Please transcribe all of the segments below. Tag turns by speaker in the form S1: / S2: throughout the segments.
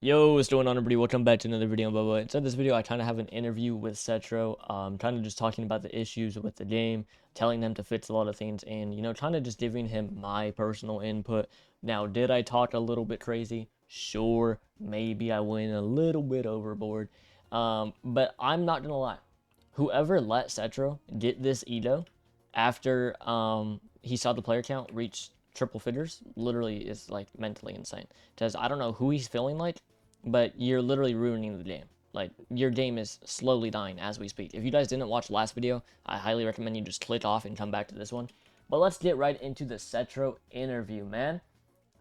S1: Yo, what's going on, everybody? Welcome back to another video on Balboabtw. Inside this video, I kind of have an interview with SETRO, kind of just talking about the issues with the game, telling them to fix a lot of things, and, kind of just giving him my personal input. Now, did I talk a little bit crazy? Sure, maybe I went a little bit overboard, but I'm not gonna lie. Whoever let SETRO get this Edo after he saw the player count reach triple figures literally is like mentally insane, because I don't know who he's feeling like, but you're literally ruining the game. Like, your game is slowly dying as we speak. If you guys didn't watch the last video, I highly recommend you just click off and come back to this one. But let's get right into the SETRO interview, man.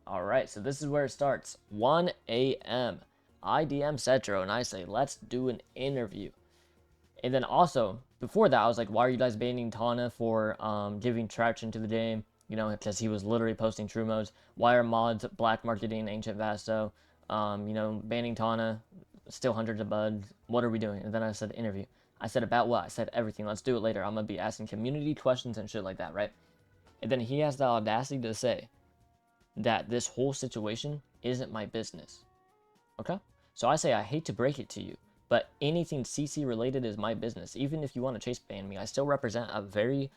S1: Alright, so this is where it starts. 1 a.m. I DM SETRO and I say, let's do an interview. And then also, before that, I was like, why are you guys banning Tana for giving traction to the game? Because he was literally posting true modes. Why are mods black marketing Ancient Vasto? Banning Tana, still hundreds of bugs. What are we doing? And then I said interview. I said about what? I said everything. Let's do it later. I'm going to be asking community questions and shit like that, right? And then he has the audacity to say that this whole situation isn't my business. Okay? So I say, I hate to break it to you, but anything CC related is my business. Even if you want to chase ban me, I still represent a very,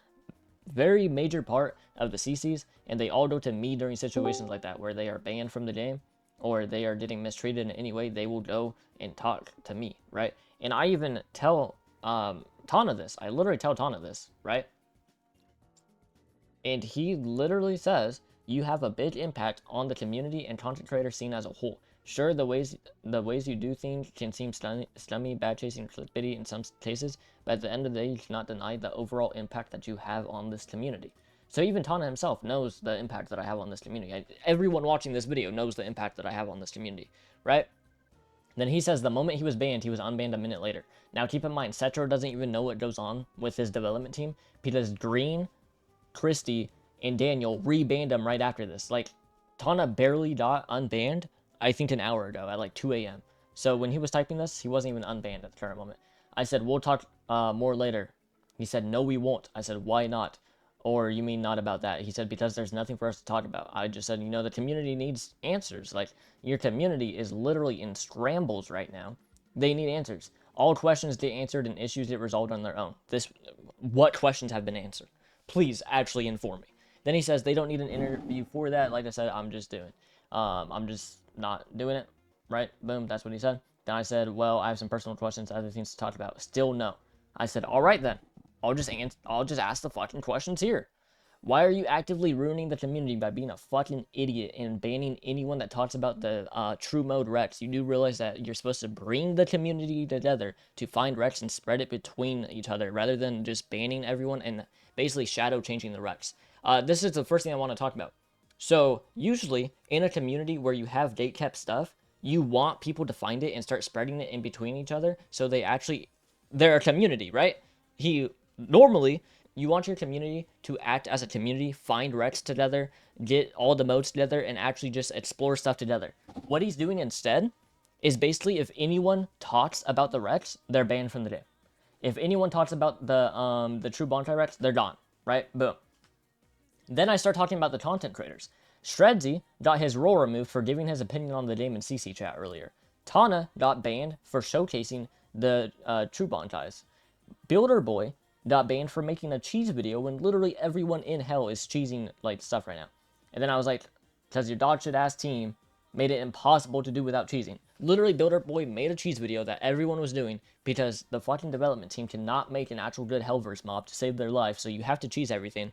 S1: very major part of the CCs, and they all go to me during situations like that where they are banned from the game or they are getting mistreated in any way. They will go and talk to me, right? And I even tell Tana this. I literally tell Tana this, right? And he literally says, you have a big impact on the community and content creator scene as a whole. Sure, the ways you do things can seem stummy, bad chasing, clickbaity in some cases, but at the end of the day, you cannot deny the overall impact that you have on this community. So even Tana himself knows the impact that I have on this community. Everyone watching this video knows the impact that I have on this community, right? Then he says the moment he was banned, he was unbanned a minute later. Now keep in mind, SETRO doesn't even know what goes on with his development team because Green, Christie, and Daniel rebanned him right after this. Like, Tana barely got unbanned, I think an hour ago at like 2 a.m. So when he was typing this, he wasn't even unbanned at the current moment. I said, we'll talk more later. He said, no, we won't. I said, why not? Or you mean not about that? He said, because there's nothing for us to talk about. I just said, the community needs answers. Like, your community is literally in scrambles right now. They need answers. All questions get answered and issues get resolved on their own. What questions have been answered? Please actually inform me. Then he says they don't need an interview for that. Like I said, I'm just not doing it. Right? Boom. That's what he said. Then I said, well, I have some personal questions, other things to talk about. Still no. I said, all right then. I'll just ask the fucking questions here. Why are you actively ruining the community by being a fucking idiot and banning anyone that talks about the true mode Rex? You do realize that you're supposed to bring the community together to find Rex and spread it between each other rather than just banning everyone and basically shadow changing the Rex. This is the first thing I want to talk about. So usually in a community where you have gatekept stuff, you want people to find it and start spreading it in between each other so they're a community, right? Normally, you want your community to act as a community, find Rex together, get all the modes together, and actually just explore stuff together. What he's doing instead is basically if anyone talks about the Rex, they're banned from the game. If anyone talks about the true Bonfire Rex, they're gone, right? Boom. Then I start talking about the content creators. Shredzy got his role removed for giving his opinion on the game in CC chat earlier. Tana got banned for showcasing the true Bonfires. Builder Boy got banned for making a cheese video when literally everyone in hell is cheesing like stuff right now. And then I was like, because your dog shit ass team made it impossible to do without cheesing. Literally, Builder Boy made a cheese video that everyone was doing because the fucking development team cannot make an actual good Hellverse mob to save their life, so you have to cheese everything.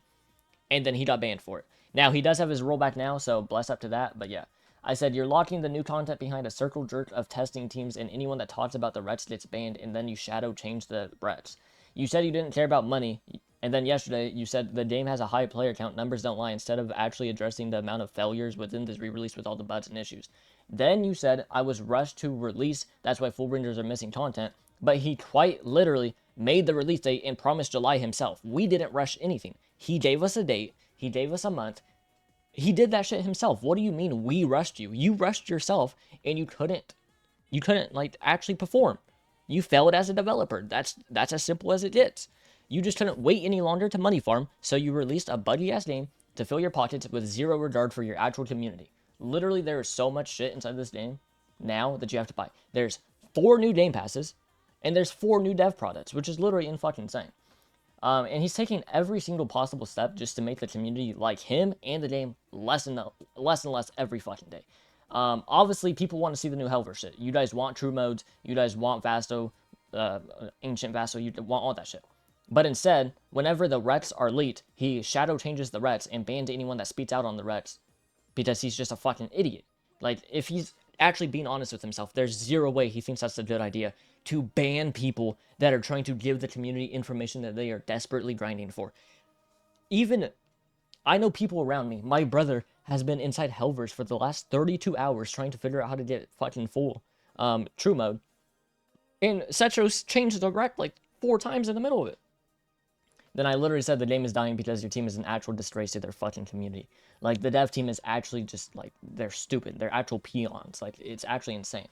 S1: And then he got banned for it. Now, he does have his rollback now, so bless up to that, but yeah. I said, you're locking the new content behind a circle jerk of testing teams, and anyone that talks about the Rex gets banned, and then you shadow change the Rex. You said you didn't care about money, and then yesterday you said the game has a high player count, numbers don't lie, instead of actually addressing the amount of failures within this re-release with all the bugs and issues. Then you said I was rushed to release, that's why Full Rangers are missing content, but he quite literally made the release date and promised July himself. We didn't rush anything. He gave us a date, he gave us a month, he did that shit himself. What do you mean we rushed you? You rushed yourself, and you couldn't like actually perform. You failed as a developer. That's as simple as it gets. You just couldn't wait any longer to money farm, so you released a buggy-ass game to fill your pockets with zero regard for your actual community. Literally, there is so much shit inside this game now that you have to buy. There's 4 new game passes, and there's 4 new dev products, which is literally fucking insane. And he's taking every single possible step just to make the community like him and the game less and less every fucking day. Obviously, people want to see the new Helver shit. You guys want true modes. You guys want Vasto, Ancient Vasto. You want all that shit. But instead, whenever the Rets are leaked, he shadow changes the Rets and bans anyone that speaks out on the Rets because he's just a fucking idiot. Like, if he's actually being honest with himself, there's zero way he thinks that's a good idea to ban people that are trying to give the community information that they are desperately grinding for. Even, I know people around me, my brother has been inside Helvers for the last 32 hours trying to figure out how to get fucking full true mode. And SETRO's changed the rec like 4 times in the middle of it. Then I literally said the game is dying because your team is an actual disgrace to their fucking community. Like, the dev team is actually just, like, they're stupid. They're actual peons. Like, it's actually insane.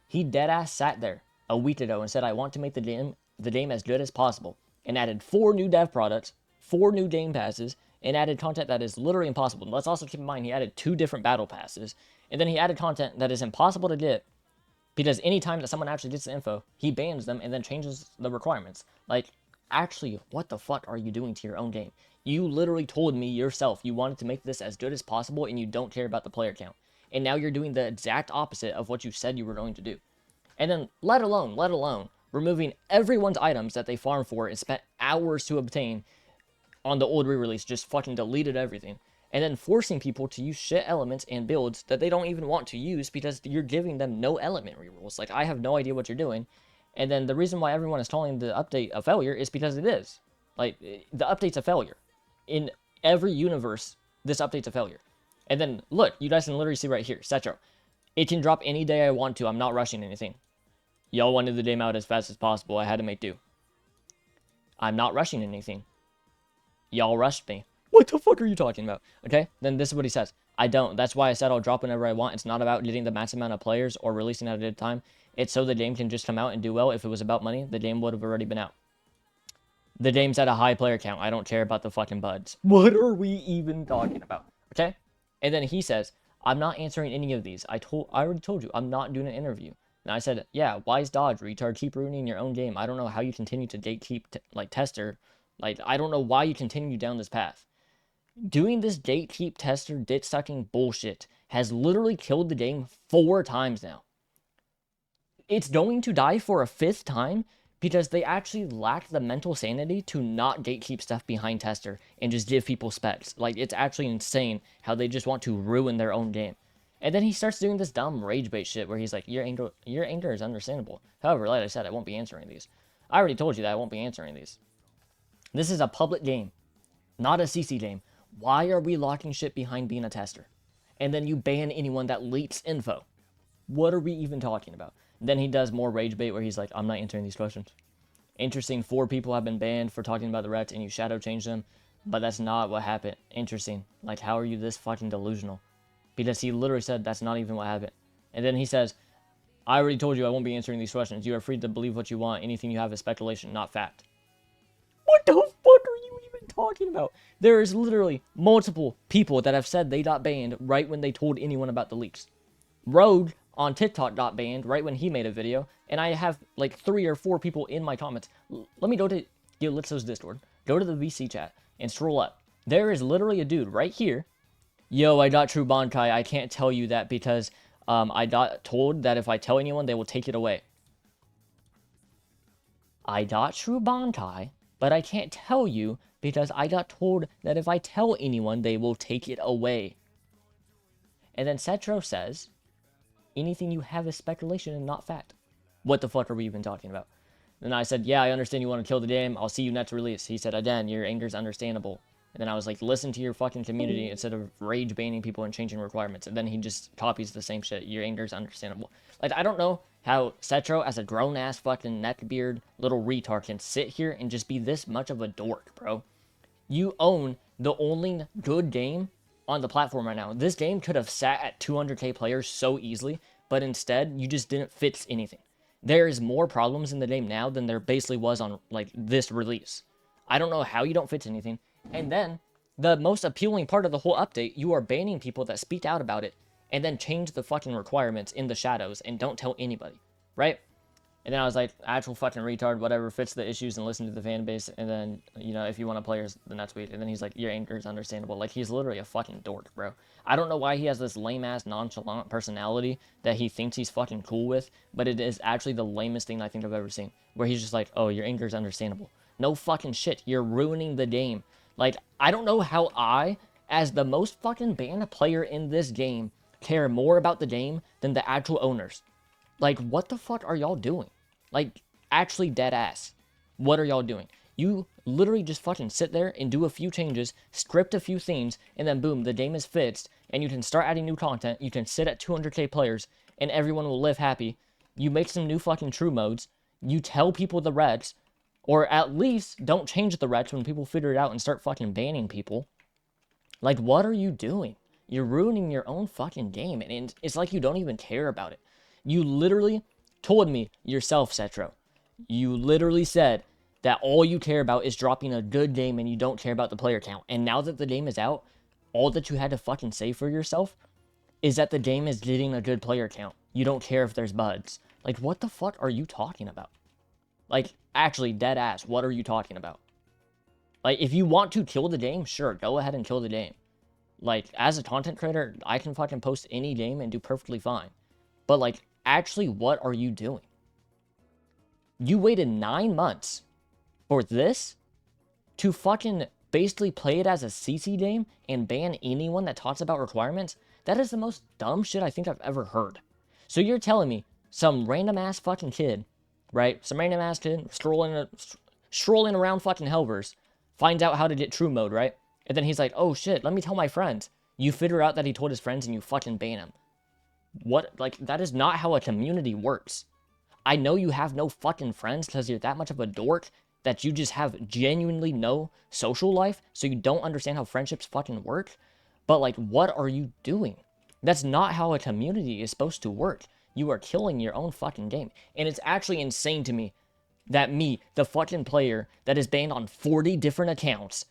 S1: He deadass sat there a week ago and said, I want to make the game as good as possible, and added 4 new dev products, 4 new game passes, and added content that is literally impossible. And let's also keep in mind, he added 2 different battle passes, and then he added content that is impossible to get, because anytime that someone actually gets the info, he bans them and then changes the requirements. Like, actually, what the fuck are you doing to your own game? You literally told me yourself you wanted to make this as good as possible and you don't care about the player count. And now you're doing the exact opposite of what you said you were going to do. And then, let alone, removing everyone's items that they farmed for and spent hours to obtain on the old re-release, just fucking deleted everything. And then forcing people to use shit elements and builds that they don't even want to use because you're giving them no element rerolls. Like, I have no idea what you're doing. And then the reason why everyone is calling the update a failure is because it is. Like, the update's a failure. In every universe, this update's a failure. And then, look, you guys can literally see right here, SETRO. It can drop any day I want to. I'm not rushing anything. Y'all wanted the game out as fast as possible. I had to make do. I'm not rushing anything. Y'all rushed me. What the fuck are you talking about? Okay, then this is what he says. I don't. That's why I said I'll drop whenever I want. It's not about getting the max amount of players or releasing at a good time. It's so the game can just come out and do well. If it was about money, the game would have already been out. The game's at a high player count. I don't care about the fucking buds. What are we even talking about? Okay? And then he says, I'm not answering any of these. I already told you, I'm not doing an interview. And I said, yeah, wise dodge, retard. Keep ruining your own game. I don't know how you continue to gatekeep, tester. Like, I don't know why you continue down this path. Doing this gatekeep tester dick-sucking bullshit has literally killed the game 4 times now. It's going to die for a 5th time because they actually lack the mental sanity to not gatekeep stuff behind tester and just give people specs. Like, it's actually insane how they just want to ruin their own game. And then he starts doing this dumb rage bait shit where he's like, your anger is understandable. However, like I said, I won't be answering these. I already told you that I won't be answering these. This is a public game, not a CC game. Why are we locking shit behind being a tester? And then you ban anyone that leaks info. What are we even talking about? Then he does more rage bait where he's like, I'm not answering these questions. Interesting, 4 people have been banned for talking about the Reds and you shadow change them, but that's not what happened. Interesting. Like, how are you this fucking delusional? Because he literally said that's not even what happened. And then he says, I already told you I won't be answering these questions. You are free to believe what you want. Anything you have is speculation, not fact. What the fuck are you even talking about? There is literally multiple people that have said they got banned right when they told anyone about the leaks. Rogue on TikTok got banned right when he made a video, and I have like 3 or 4 people in my comments. Let me go to Gilitzo's Discord, go to the VC chat, and scroll up. There is literally a dude right here. Yo, I got True Bankai. I can't tell you that because I got told that if I tell anyone, they will take it away. I got True Bankai, but I can't tell you because I got told that if I tell anyone, they will take it away. And then SETRO says, anything you have is speculation and not fact. What the fuck are we even talking about? Then I said, yeah, I understand you want to kill the game. I'll see you next release. He said, again, your anger is understandable. And then I was like, listen to your fucking community instead of rage banning people and changing requirements. And then he just copies the same shit. Your anger is understandable. Like, I don't know how SETRO, as a grown-ass fucking neckbeard little retard, can sit here and just be this much of a dork, bro. You own the only good game on the platform right now. This game could have sat at 200k players so easily, but instead, you just didn't fix anything. There is more problems in the game now than there basically was on, like, this release. I don't know how you don't fix anything. And then, the most appealing part of the whole update, you are banning people that speak out about it and then change the fucking requirements in the shadows and don't tell anybody, right? And then I was like, actual fucking retard, whatever, fits the issues and listen to the fan base. And then, you know, if you want to players, then that's sweet. And then he's like, your anger is understandable. Like, he's literally a fucking dork, bro. I don't know why he has this lame-ass, nonchalant personality that he thinks he's fucking cool with, but it is actually the lamest thing I think I've ever seen. Where he's just like, oh, your anger is understandable. No fucking shit. You're ruining the game. Like, I don't know how I, as the most fucking banned player in this game, care more about the game than the actual owners. Like, what the fuck are y'all doing? Like, actually dead ass. What are y'all doing? You literally just fucking sit there and do a few changes, script a few things, and then boom, the game is fixed, and you can start adding new content, you can sit at 200k players, and everyone will live happy. You make some new fucking true modes, you tell people the regs, or at least don't change the regs when people figure it out and start fucking banning people. Like, what are you doing? You're ruining your own fucking game, and it's like you don't even care about it. You literally told me yourself, SETRO. You literally said that all you care about is dropping a good game and you don't care about the player count. And now that the game is out, all that you had to fucking say for yourself is that the game is getting a good player count. You don't care if there's buds. Like, what the fuck are you talking about? Like, actually, dead ass, what are you talking about? Like, if you want to kill the game, sure, go ahead and kill the game. Like, as a content creator, I can fucking post any game and do perfectly fine. But, like, actually, what are you doing? You waited 9 months for this to fucking basically play it as a CC game and ban anyone that talks about requirements? That is the most dumb shit I think I've ever heard. So you're telling me some random ass fucking kid, right? Some random ass kid strolling around fucking Helvers finds out how to get true mode, right? And then he's like, oh shit, let me tell my friends. You figure out that he told his friends and you fucking ban him. What? Like, that is not how a community works. I know you have no fucking friends because you're that much of a dork that you just have genuinely no social life, so you don't understand how friendships fucking work. But, like, what are you doing? That's not how a community is supposed to work. You are killing your own fucking game. And it's actually insane to me that me, the fucking player that is banned on 40 different accounts,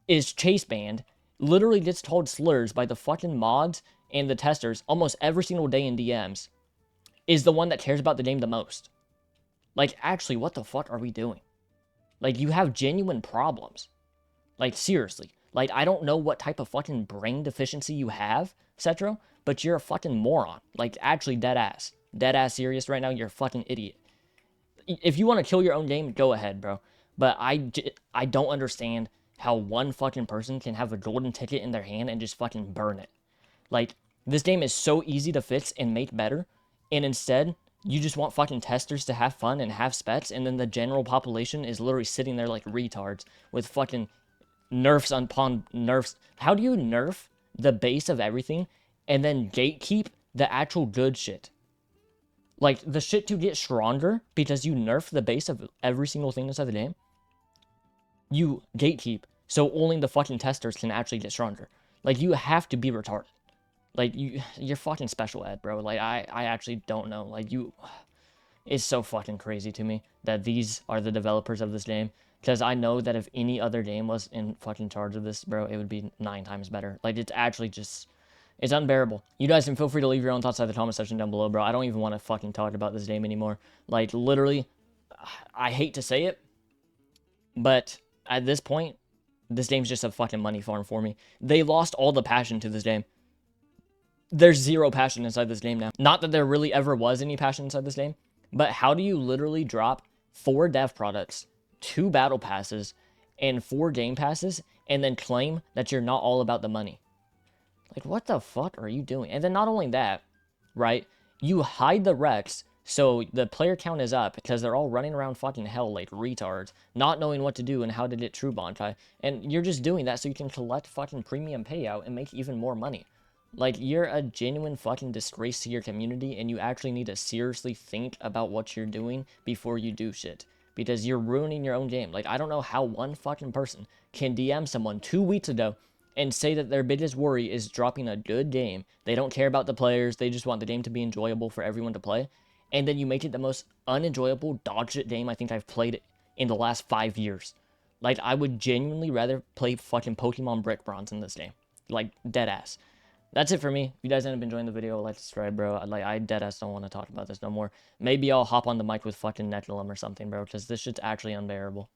S1: is chase banned, literally gets told slurs by the fucking mods and the testers almost every single day in DMs, is the one that cares about the game the most. Like, actually, what the fuck are we doing? Like, you have genuine problems. Like, seriously. Like, I don't know what type of fucking brain deficiency you have, SETRO, but you're a fucking moron. Like, actually, dead ass. Dead ass serious right now, you're a fucking idiot. If you want to kill your own game, go ahead, bro. But I don't understand how one fucking person can have a golden ticket in their hand and just fucking burn it. Like, this game is so easy to fix and make better, and instead, you just want fucking testers to have fun and have spets, and then the general population is literally sitting there like retards with fucking nerfs upon nerfs. How do you nerf the base of everything and then gatekeep the actual good shit? Like, the shit to get stronger because you nerf the base of every single thing inside the game, you gatekeep, so only the fucking testers can actually get stronger. Like, you have to be retarded. Like, you're fucking special ed, bro. Like, I actually don't know. Like, it's so fucking crazy to me that these are the developers of this game. Because I know that if any other game was in fucking charge of this, bro, it would be 9 times better. Like, it's actually just, it's unbearable. You guys can feel free to leave your own thoughts in the comment section down below, bro. I don't even want to fucking talk about this game anymore. Like, literally, I hate to say it, but at this point, this game's just a fucking money farm for me. They lost all the passion to this game. There's zero passion inside this game now. Not that there really ever was any passion inside this game, but how do you literally drop 4 dev products, 2 battle passes, and 4 game passes, and then claim that you're not all about the money? Like, what the fuck are you doing? And then not only that, right, you hide the Rex so the player count is up because they're all running around fucking hell like retards, not knowing what to do and how to get true Bonkai. And you're just doing that so you can collect fucking premium payout and make even more money. Like, you're a genuine fucking disgrace to your community, and you actually need to seriously think about what you're doing before you do shit. Because you're ruining your own game. Like, I don't know how one fucking person can DM someone 2 weeks ago and say that their biggest worry is dropping a good game. They don't care about the players, they just want the game to be enjoyable for everyone to play. And then you make it the most unenjoyable dog shit game I think I've played in the last 5 years. Like, I would genuinely rather play fucking Pokemon Brick Bronze in this game. Like, dead ass. That's it for me. If you guys end up enjoying the video, like, subscribe, bro. I deadass don't want to talk about this no more. Maybe I'll hop on the mic with fucking Necrolum or something, bro, because this shit's actually unbearable.